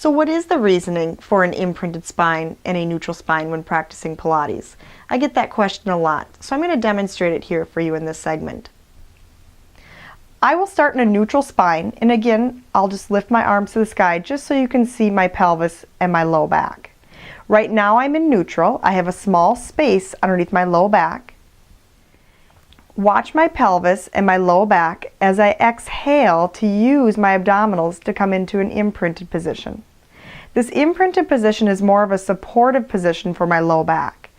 So what is the reasoning for an imprinted spine and a neutral spine when practicing Pilates? I get that question a lot, so I'm going to demonstrate it here for you in this segment. I will start in a neutral spine, and again, I'll just lift my arms to the sky just so you can see my pelvis and my low back. Right now I'm in neutral. I have a small space underneath my low back. Watch my pelvis and my low back as I exhale to use my abdominals to come into an imprinted position. This imprinted position is more of a supportive position for my low back.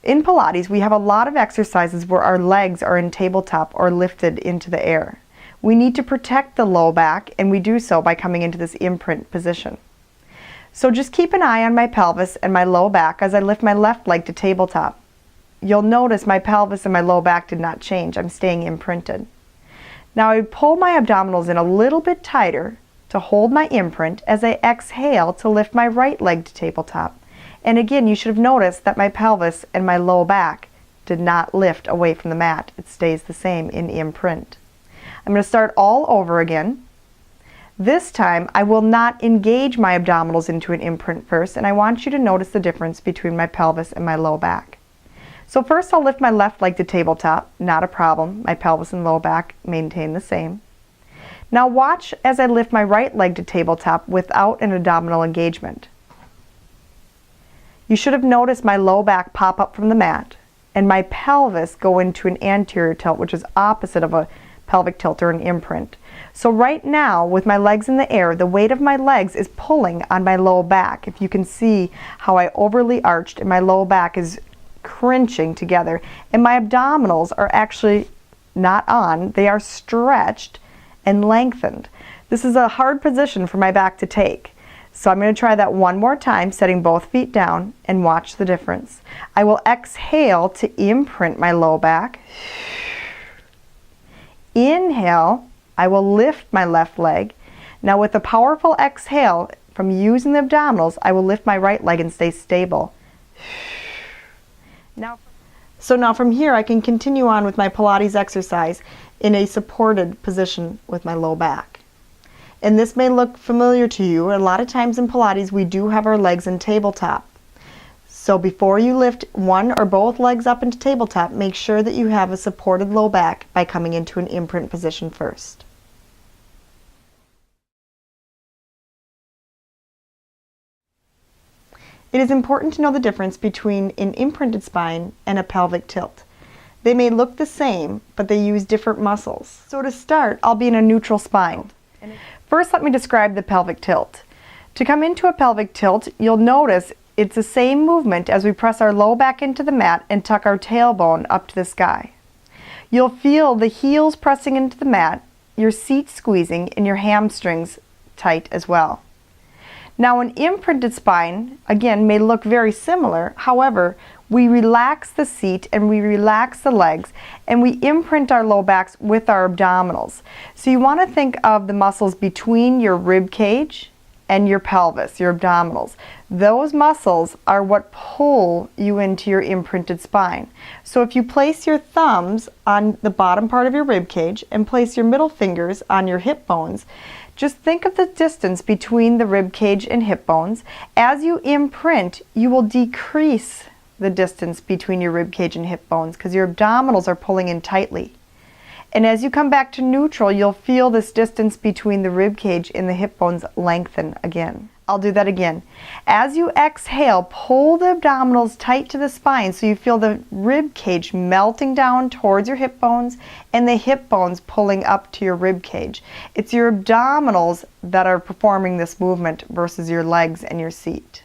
In Pilates, we have a lot of exercises where our legs are in tabletop or lifted into the air. We need to protect the low back, and we do so by coming into this imprint position. So just keep an eye on my pelvis and my low back as I lift my left leg to tabletop. You'll notice my pelvis and my low back did not change. I'm staying imprinted. Now I pull my abdominals in a little bit tighter to hold my imprint as I exhale to lift my right leg to tabletop. And again, you should have noticed that my pelvis and my low back did not lift away from the mat. It stays the same in imprint. I'm going to start all over again. This time I will not engage my abdominals into an imprint first, and I want you to notice the difference between my pelvis and my low back. So first I'll lift my left leg to tabletop, not a problem. My pelvis and low back maintain the same. Now watch as I lift my right leg to tabletop without an abdominal engagement. You should have noticed my low back pop up from the mat and my pelvis go into an anterior tilt, which is opposite of a pelvic tilt or an imprint. So right now, with my legs in the air, the weight of my legs is pulling on my low back. If you can see how I overly arched and my low back is crunching together, and my abdominals are actually not on, they are stretched and lengthened. This is a hard position for my back to take. So I'm going to try that one more time, setting both feet down, and watch the difference. I will exhale to imprint my low back. Inhale, I will lift my left leg. Now with a powerful exhale from using the abdominals, I will lift my right leg and stay stable. Now from here I can continue on with my Pilates exercise in a supported position with my low back. And this may look familiar to you. A lot of times in Pilates we do have our legs in tabletop. So before you lift one or both legs up into tabletop, make sure that you have a supported low back by coming into an imprint position first. It is important to know the difference between an imprinted spine and a pelvic tilt. They may look the same, but they use different muscles. So to start, I'll be in a neutral spine. First, let me describe the pelvic tilt. To come into a pelvic tilt, you'll notice it's the same movement as we press our low back into the mat and tuck our tailbone up to the sky. You'll feel the heels pressing into the mat, your seat squeezing, and your hamstrings tight as well. Now an imprinted spine, again, may look very similar. However, we relax the seat and we relax the legs and we imprint our low backs with our abdominals. So you want to think of the muscles between your rib cage and your pelvis, your abdominals. Those muscles are what pull you into your imprinted spine. So if you place your thumbs on the bottom part of your rib cage and place your middle fingers on your hip bones, just think of the distance between the rib cage and hip bones. As you imprint, you will decrease the distance between your rib cage and hip bones because your abdominals are pulling in tightly. And as you come back to neutral, you'll feel this distance between the rib cage and the hip bones lengthen again. I'll do that again. As you exhale, pull the abdominals tight to the spine so you feel the rib cage melting down towards your hip bones and the hip bones pulling up to your rib cage. It's your abdominals that are performing this movement versus your legs and your seat.